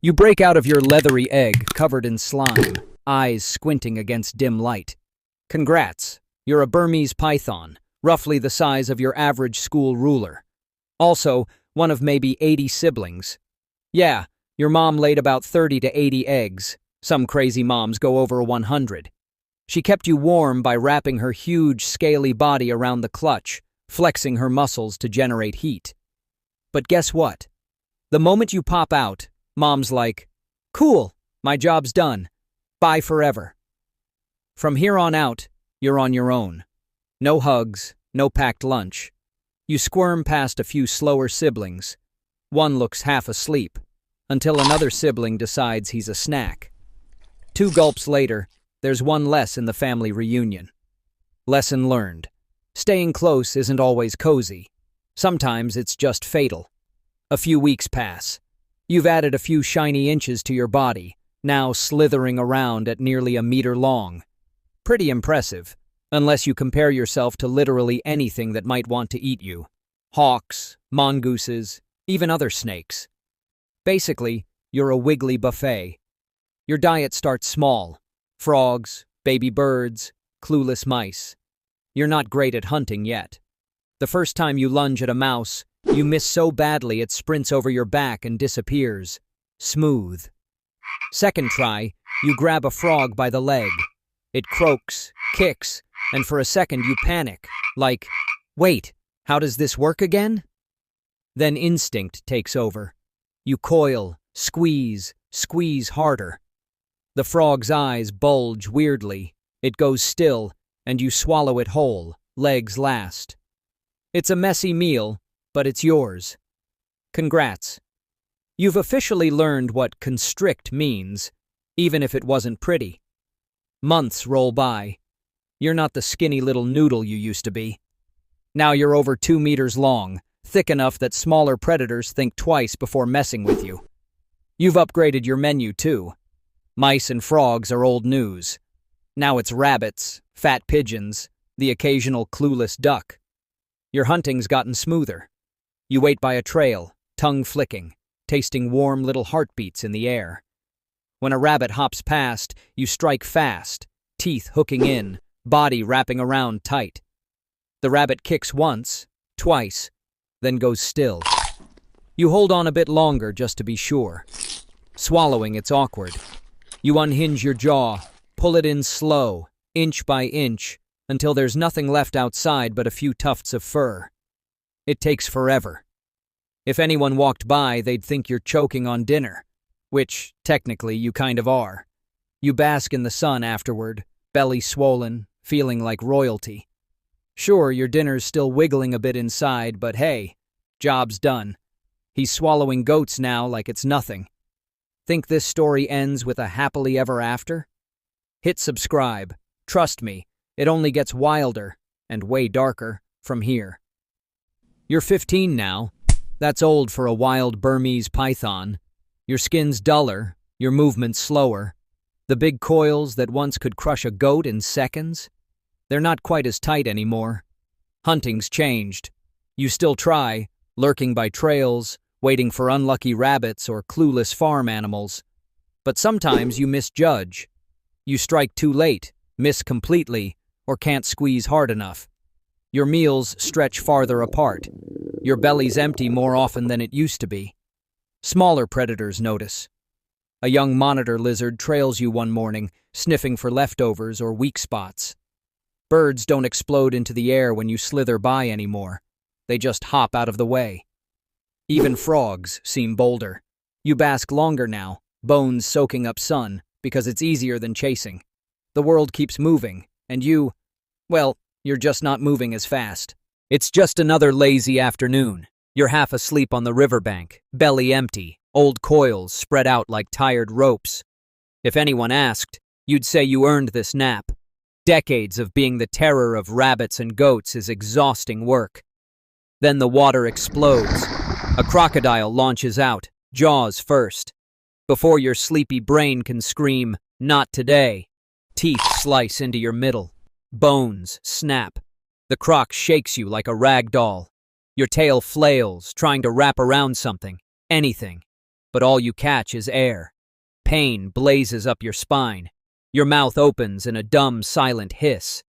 You break out of your leathery egg covered in slime, eyes squinting against dim light. Congrats, you're a Burmese python, roughly the size of your average school ruler. Also, one of maybe 80 siblings. Yeah, your mom laid about 30 to 80 eggs. Some crazy moms go over 100. She kept you warm by wrapping her huge, scaly body around the clutch, flexing her muscles to generate heat. But guess what? The moment you pop out, Mom's like, "Cool, my job's done. Bye forever." From here on out, you're on your own. No hugs, no packed lunch. You squirm past a few slower siblings. One looks half asleep, until another sibling decides he's a snack. 2 gulps later, there's one less in the family reunion. Lesson learned. Staying close isn't always cozy. Sometimes it's just fatal. A few weeks pass. You've added a few shiny inches to your body, now slithering around at nearly a meter long. Pretty impressive, unless you compare yourself to literally anything that might want to eat you. Hawks, mongooses, even other snakes. Basically, you're a wiggly buffet. Your diet starts small. Frogs, baby birds, clueless mice. You're not great at hunting yet. The first time you lunge at a mouse, you miss so badly it sprints over your back and disappears. Smooth. Second try, you grab a frog by the leg. It croaks, kicks, and for a second you panic, like, "Wait, how does this work again?" Then instinct takes over. You coil, squeeze harder. The frog's eyes bulge weirdly. It goes still, and you swallow it whole, legs last. It's a messy meal, but it's yours. Congrats. You've officially learned what constrict means, even if it wasn't pretty. Months roll by. You're not the skinny little noodle you used to be. Now you're over 2 meters long, thick enough that smaller predators think twice before messing with you. You've upgraded your menu too. Mice and frogs are old news. Now it's rabbits, fat pigeons, the occasional clueless duck. Your hunting's gotten smoother. You wait by a trail, tongue flicking, tasting warm little heartbeats in the air. When a rabbit hops past, you strike fast, teeth hooking in, body wrapping around tight. The rabbit kicks once, twice, then goes still. You hold on a bit longer just to be sure. Swallowing, it's awkward. You unhinge your jaw, pull it in slow, inch by inch, until there's nothing left outside but a few tufts of fur. It takes forever. If anyone walked by, they'd think you're choking on dinner, which, technically, you kind of are. You bask in the sun afterward, belly swollen, feeling like royalty. Sure, your dinner's still wiggling a bit inside, but hey, job's done. He's swallowing goats now like it's nothing. Think this story ends with a happily ever after? Hit subscribe. Trust me, it only gets wilder, and way darker, from here. You're 15 now. That's old for a wild Burmese python. Your skin's duller, your movements slower. The big coils that once could crush a goat in seconds? They're not quite as tight anymore. Hunting's changed. You still try, lurking by trails, waiting for unlucky rabbits or clueless farm animals. But sometimes you misjudge. You strike too late, miss completely, or can't squeeze hard enough. Your meals stretch farther apart. Your belly's empty more often than it used to be. Smaller predators notice. A young monitor lizard trails you one morning, sniffing for leftovers or weak spots. Birds don't explode into the air when you slither by anymore. They just hop out of the way. Even frogs seem bolder. You bask longer now, bones soaking up sun, because it's easier than chasing. The world keeps moving, and well, you're just not moving as fast. It's just another lazy afternoon. You're half asleep on the riverbank, belly empty, old coils spread out like tired ropes. If anyone asked, you'd say you earned this nap. Decades of being the terror of rabbits and goats is exhausting work. Then the water explodes. A crocodile launches out, jaws first. Before your sleepy brain can scream, "Not today," teeth slice into your middle. Bones snap. The croc shakes you like a rag doll. Your tail flails, trying to wrap around something, anything. but all you catch is air. Pain blazes up your spine. Your mouth opens in a dumb, silent hiss.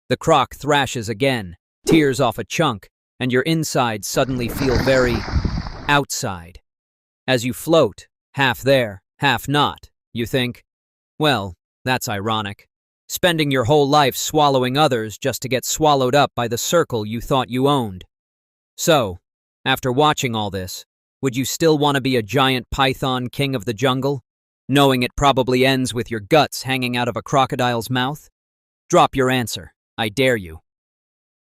The croc thrashes again, tears off a chunk, and your insides suddenly feel very outside. As you float, half there, half not, you think, well, that's ironic. Spending your whole life swallowing others just to get swallowed up by the circle you thought you owned. So, after watching all this, would you still want to be a giant python king of the jungle, knowing it probably ends with your guts hanging out of a crocodile's mouth? Drop your answer. I dare you.